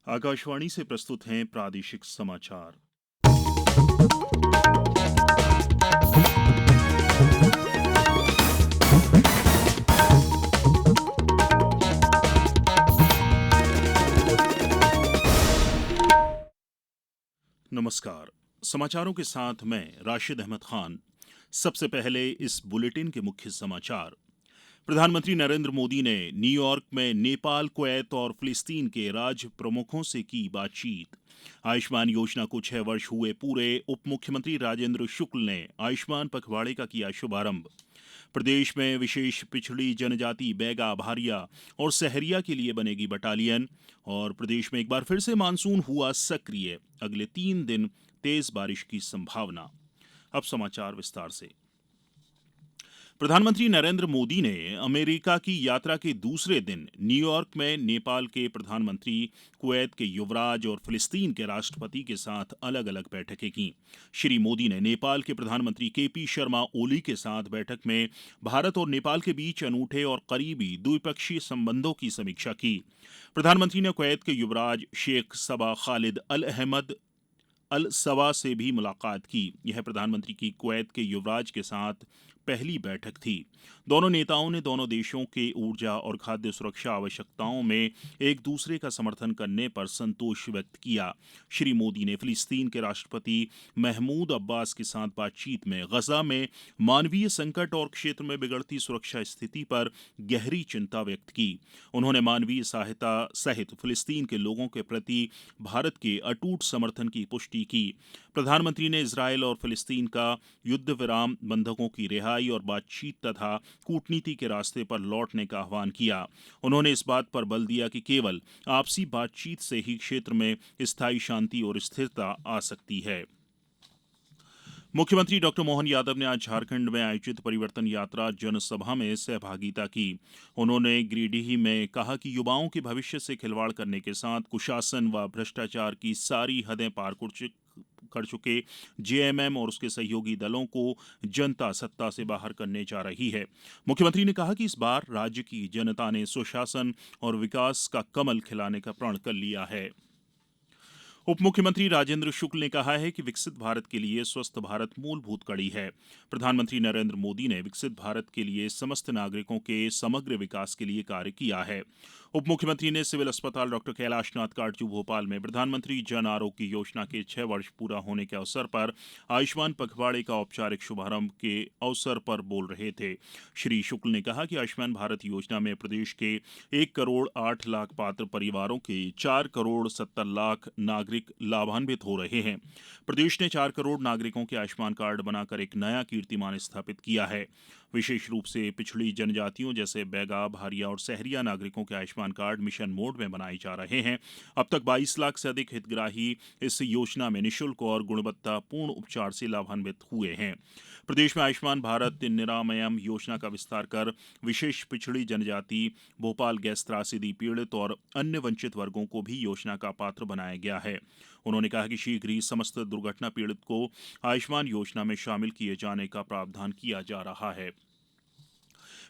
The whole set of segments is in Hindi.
आकाशवाणी से प्रस्तुत हैं प्रादेशिक समाचार। नमस्कार। समाचारों के साथ मैं राशिद अहमद खान। सबसे पहले इस बुलेटिन के मुख्य समाचार। प्रधानमंत्री नरेंद्र मोदी ने न्यूयॉर्क में नेपाल, कुवैत और फिलिस्तीन के राज्य प्रमुखों से की बातचीत। आयुष्मान योजना को 6 वर्ष हुए पूरे। उप मुख्यमंत्री राजेंद्र शुक्ल ने आयुष्मान पखवाड़े का किया शुभारंभ। प्रदेश में विशेष पिछड़ी जनजाति बैगा, भारिया और सहरिया के लिए बनेगी बटालियन। और प्रदेश में एक बार फिर से मानसून हुआ सक्रिय। अगले 3 दिन तेज बारिश की संभावना। अब समाचार विस्तार से। प्रधानमंत्री नरेंद्र मोदी ने अमेरिका की यात्रा के दूसरे दिन न्यूयॉर्क में नेपाल के प्रधानमंत्री, कुवैत के युवराज और फिलिस्तीन के राष्ट्रपति के साथ अलग अलग बैठकें की। श्री मोदी ने नेपाल के प्रधानमंत्री केपी शर्मा ओली के साथ बैठक में भारत और नेपाल के बीच अनूठे और करीबी द्विपक्षीय संबंधों की समीक्षा की। प्रधानमंत्री ने कुवैत के युवराज शेख सबा खालिद अल अहमद अल सवा से भी मुलाकात की। यह प्रधानमंत्री की कुवैत के युवराज के साथ पहली बैठक थी। दोनों नेताओं ने दोनों देशों के ऊर्जा और खाद्य सुरक्षा आवश्यकताओं में एक दूसरे का समर्थन करने पर संतोष व्यक्त किया। श्री मोदी ने फिलिस्तीन के राष्ट्रपति महमूद अब्बास के साथ बातचीत में गजा में मानवीय संकट और क्षेत्र में बिगड़ती सुरक्षा स्थिति पर गहरी चिंता व्यक्त की। उन्होंने मानवीय सहायता सहित फिलिस्तीन के लोगों के प्रति भारत के अटूट समर्थन की पुष्टि की। प्रधानमंत्री ने इजरायल और फिलिस्तीन का युद्ध विराम, बंधकों की रिहाई और बातचीत तथा कूटनीति के रास्ते पर लौटने का आह्वान किया। उन्होंने इस बात पर बल दिया कि केवल आपसी बातचीत से ही क्षेत्र में स्थायी शांति और स्थिरता आ सकती है। मुख्यमंत्री डॉ मोहन यादव ने आज झारखंड में आयोजित परिवर्तन यात्रा जनसभा में सहभागिता की। उन्होंने गिरिडीह में कहा कि युवाओं के भविष्य से खिलवाड़ करने के साथ कुशासन व भ्रष्टाचार की सारी हदें पार कर चुके जेएमएम और उसके सहयोगी दलों को जनता सत्ता से बाहर करने जा रही है। मुख्यमंत्री ने कहा कि इस बार राज्य की जनता ने सुशासन और विकास का कमल खिलाने का प्रण कर लिया है। उप मुख्यमंत्री राजेंद्र शुक्ल ने कहा है कि विकसित भारत के लिए स्वस्थ भारत मूलभूत कड़ी है। प्रधानमंत्री नरेंद्र मोदी ने विकसित भारत के लिए समस्त नागरिकों के समग्र विकास के लिए कार्य किया है। उप मुख्यमंत्री ने सिविल अस्पताल डॉ कैलाशनाथ काटजू भोपाल में प्रधानमंत्री जन आरोग्य योजना के 6 वर्ष पूरा होने के अवसर पर आयुष्मान पखवाड़े का औपचारिक शुभारंभ के अवसर पर बोल रहे थे। श्री शुक्ल ने कहा कि आयुष्मान भारत योजना में प्रदेश के 1 करोड़ 8 लाख पात्र परिवारों के 4 करोड़ 70 लाख नागरिक लाभान्वित हो रहे हैं। प्रदेश ने 4 करोड़ नागरिकों के आयुष्मान कार्ड बनाकर एक नया कीर्तिमान स्थापित किया है। विशेष रूप से पिछड़ी जनजातियों जैसे बैगा, भारिया और सहरिया नागरिकों के आयुष्मान कार्ड मिशन मोड में बनाए जा रहे हैं। अब तक 22 लाख से अधिक हितग्राही इस योजना में निःशुल्क और गुणवत्तापूर्ण उपचार से लाभान्वित हुए हैं। प्रदेश में आयुष्मान भारत निरामयम योजना का विस्तार कर विशेष पिछड़ी जनजाति, भोपाल गैस त्रासदी पीड़ित और अन्य वंचित वर्गों को भी योजना का पात्र बनाया गया है। उन्होंने कहा कि शीघ्र ही समस्त दुर्घटना पीड़ित को आयुष्मान योजना में शामिल किए जाने का प्रावधान किया जा रहा है।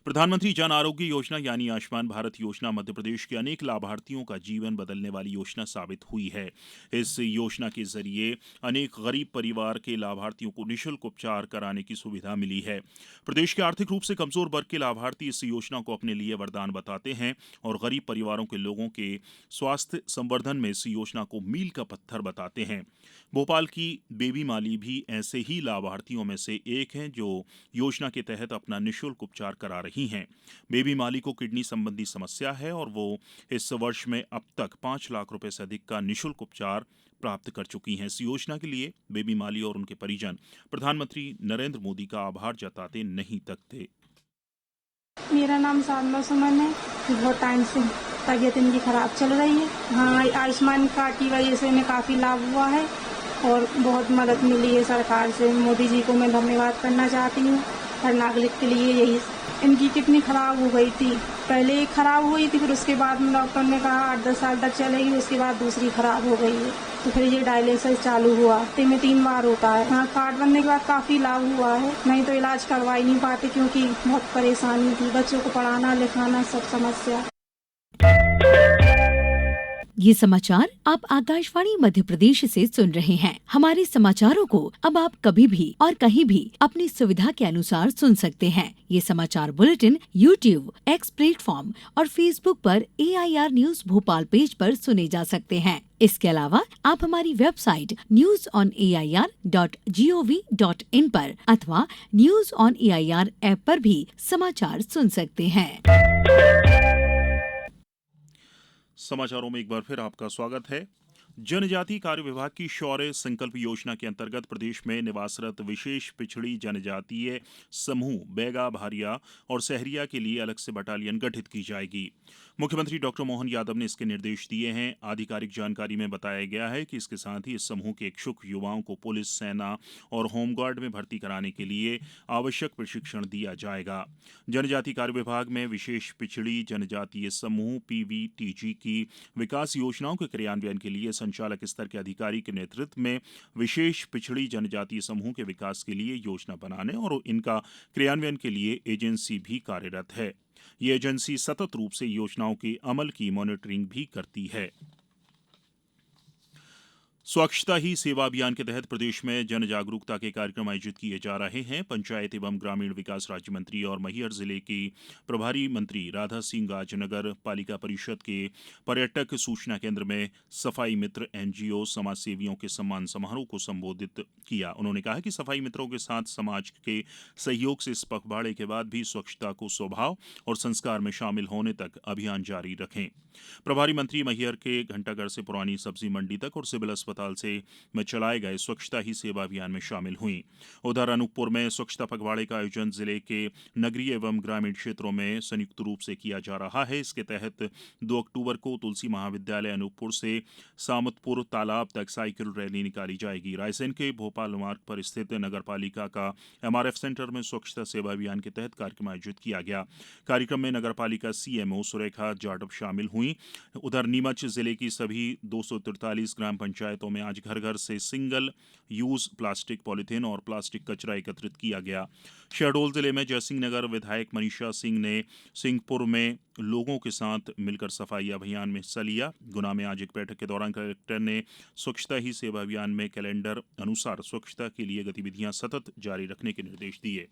प्रधानमंत्री जन आरोग्य योजना यानी आयुष्मान भारत योजना मध्य प्रदेश के अनेक लाभार्थियों का जीवन बदलने वाली योजना साबित हुई है। इस योजना के जरिए अनेक गरीब परिवार के लाभार्थियों को निःशुल्क उपचार कराने की सुविधा मिली है। प्रदेश के आर्थिक रूप से कमजोर वर्ग के लाभार्थी इस योजना को अपने लिए वरदान बताते हैं और गरीब परिवारों के लोगों के स्वास्थ्य संवर्धन में इस योजना को मील का पत्थर बताते हैं। भोपाल की बेबी माली भी ऐसे ही लाभार्थियों में से एक हैं जो योजना के तहत अपना निःशुल्क उपचार करा रही हैं। बेबी माली को किडनी संबंधी समस्या है और वो इस वर्ष में अब तक 5 लाख रुपए से अधिक का निःशुल्क उपचार प्राप्त कर चुकी हैं। इस योजना के लिए बेबी माली और उनके परिजन प्रधानमंत्री नरेंद्र मोदी का आभार जताते नहीं थकते। मेरा नाम साधना सुमन है। बहुत टाइम से तबीयत इनकी खराब चल रही है। हाँ, आयुष्मान कार्ड की वजह से इन्हें काफ़ी लाभ हुआ है और बहुत मदद मिली है सरकार से। मोदी जी को मैं धन्यवाद करना चाहती हूँ। हर नागरिक के लिए यही। इनकी किडनी खराब हो गई थी, पहले एक खराब हुई थी, फिर उसके बाद डॉक्टर ने कहा 8-10 साल तक चलेगी, उसके बाद दूसरी खराब हो गई है, तो फिर ये डायलिसिस चालू हुआ। हफ्ते में 3 बार होता है। हाँ, कार्ड बनने के बाद काफ़ी लाभ हुआ है, नहीं तो इलाज करवा ही नहीं पाते क्योंकि बहुत परेशानी थी, बच्चों को पढ़ाना लिखाना सब समस्या। ये समाचार आप आकाशवाणी मध्य प्रदेश से सुन रहे हैं। हमारे समाचारों को अब आप कभी भी और कहीं भी अपनी सुविधा के अनुसार सुन सकते हैं। ये समाचार बुलेटिन YouTube, X प्लेटफॉर्म और Facebook पर AIR न्यूज भोपाल पेज पर सुने जा सकते हैं। इसके अलावा आप हमारी वेबसाइट newsonair.gov.in पर अथवा न्यूज ऑन AIR ऐप पर भी समाचार सुन सकते हैं। समाचारों में एक बार फिर आपका स्वागत है। जनजाति कार्य विभाग की शौर्य संकल्प योजना के अंतर्गत प्रदेश में निवासरत विशेष पिछड़ी जनजातीय समूह बैगा, भारिया और सहरिया के लिए अलग से बटालियन गठित की जाएगी। मुख्यमंत्री डॉ मोहन यादव ने इसके निर्देश दिए हैं। आधिकारिक जानकारी में बताया गया है कि इसके साथ ही इस समूह के इच्छुक युवाओं को पुलिस, सेना और होमगार्ड में भर्ती कराने के लिए आवश्यक प्रशिक्षण दिया जाएगा। जनजाति कार्य विभाग में विशेष पिछड़ी जनजातीय समूह PVTG की विकास योजनाओं के क्रियान्वयन के लिए संचालक स्तर के अधिकारी के नेतृत्व में विशेष पिछड़ी जनजातीय समूह के विकास के लिए योजना बनाने और इनका क्रियान्वयन के लिए एजेंसी भी कार्यरत है। ये एजेंसी सतत रूप से योजनाओं के अमल की मॉनिटरिंग भी करती है। स्वच्छता ही सेवा अभियान के तहत प्रदेश में जन जागरूकता के कार्यक्रम आयोजित किए जा रहे हैं। पंचायत एवं ग्रामीण विकास राज्य मंत्री और मैहर जिले की प्रभारी मंत्री राधा सिंह आज नगर पालिका परिषद के पर्यटक सूचना केंद्र में सफाई मित्र NGO समाज सेवियों के सम्मान समारोह को संबोधित किया। उन्होंने कहा कि सफाई मित्रों के साथ समाज के सहयोग से इस पखवाड़े के बाद भी स्वच्छता को स्वभाव और संस्कार में शामिल होने तक अभियान जारी रखें। प्रभारी मंत्री मैहर के घंटाघर से पुरानी सब्जी मंडी तक और सिविल अस्पताल से में चलाए गए स्वच्छता ही सेवा अभियान में शामिल हुई। उधर अनूपपुर में स्वच्छता पखवाड़े का आयोजन जिले के नगरीय एवं ग्रामीण क्षेत्रों में संयुक्त रूप से किया जा रहा है। इसके तहत 2 अक्टूबर को तुलसी महाविद्यालय अनूपपुर से सामतपुर तालाब तक साइकिल रैली निकाली जाएगी। रायसेन के भोपाल मार्ग पर स्थित नगर पालिका का MRF सेंटर में स्वच्छता सेवा अभियान के तहत कार्यक्रम आयोजित किया गया। कार्यक्रम में नगर पालिका CMO सुरेखा जाटव शामिल हुई। उधर नीमच जिले की सभी 243 ग्राम पंचायतों में आज घर घर से सिंगल यूज प्लास्टिक, पॉलिथीन और प्लास्टिक कचरा एकत्रित किया गया। शहडोल जिले में जयसिंह नगर विधायक मनीषा सिंह ने सिंहपुर में लोगों के साथ मिलकर सफाई अभियान में हिस्सा लिया। गुना में आज एक बैठक के दौरान कलेक्टर ने स्वच्छता ही सेवा अभियान में कैलेंडर अनुसार स्वच्छता के लिए गतिविधियां सतत जारी रखने के निर्देश दिए।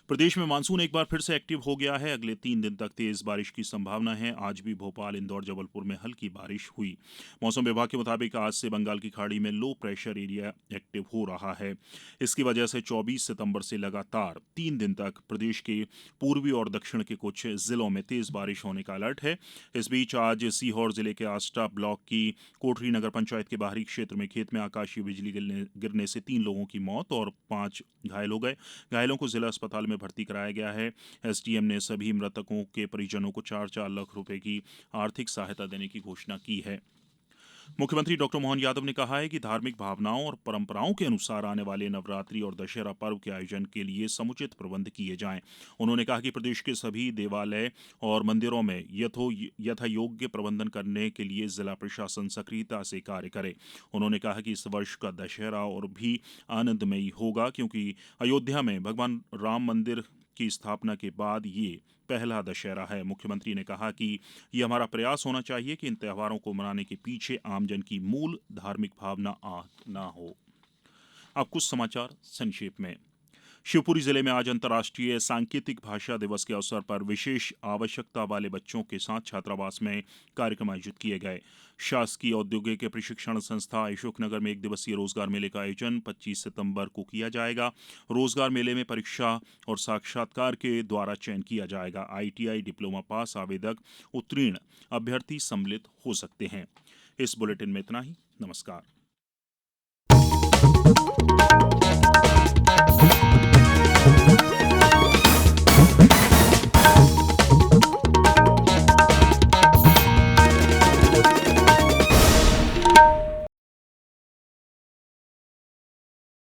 प्रदेश में मानसून एक बार फिर से एक्टिव हो गया है। अगले 3 दिन तक तेज बारिश की संभावना है। आज भी भोपाल, इंदौर, जबलपुर में हल्की बारिश हुई। मौसम विभाग के मुताबिक आज से बंगाल की खाड़ी में लो प्रेशर एरिया एक्टिव हो रहा है। इसकी वजह से 24 सितंबर से लगातार 3 दिन तक प्रदेश के पूर्वी और दक्षिण के कुछ जिलों में तेज बारिश होने का अलर्ट है। इस बीच आज सीहोर जिले के आष्टा ब्लॉक की कोठरी नगर पंचायत के बाहरी क्षेत्र में खेत में आकाशीय बिजली गिरने से 3 लोगों की मौत और 5 घायल हो गए। घायलों को जिला अस्पताल में भर्ती कराया गया है। SDM ने सभी मृतकों के परिजनों को 4-4 लाख रुपए की आर्थिक सहायता देने की घोषणा की है। मुख्यमंत्री डॉ मोहन यादव ने कहा है कि धार्मिक भावनाओं और परंपराओं के अनुसार आने वाले नवरात्रि और दशहरा पर्व के आयोजन के लिए समुचित प्रबंध किए जाएं। उन्होंने कहा कि प्रदेश के सभी देवालय और मंदिरों में यथा योग्य प्रबंधन करने के लिए जिला प्रशासन सक्रियता से कार्य करे। उन्होंने कहा कि इस वर्ष का दशहरा और भी आनंदमयी होगा क्योंकि अयोध्या में भगवान राम मंदिर की स्थापना के बाद ये पहला दशहरा है। मुख्यमंत्री ने कहा कि ये हमारा प्रयास होना चाहिए कि इन त्योहारों को मनाने के पीछे आमजन की मूल धार्मिक भावना ना हो। अब कुछ समाचार संक्षेप में। शिवपुरी जिले में आज अंतर्राष्ट्रीय सांकेतिक भाषा दिवस के अवसर पर विशेष आवश्यकता वाले बच्चों के साथ छात्रावास में कार्यक्रम आयोजित किए गए। शासकीय औद्योगिक प्रशिक्षण संस्था अशोकनगर में 1 दिवसीय रोजगार मेले का आयोजन 25 सितंबर को किया जाएगा। रोजगार मेले में परीक्षा और साक्षात्कार के द्वारा चयन किया जाएगा। ITI डिप्लोमा पास आवेदक उत्तीर्ण अभ्यर्थी सम्मिलित हो सकते हैं। इस बुलेटिन में इतना ही। नमस्कार।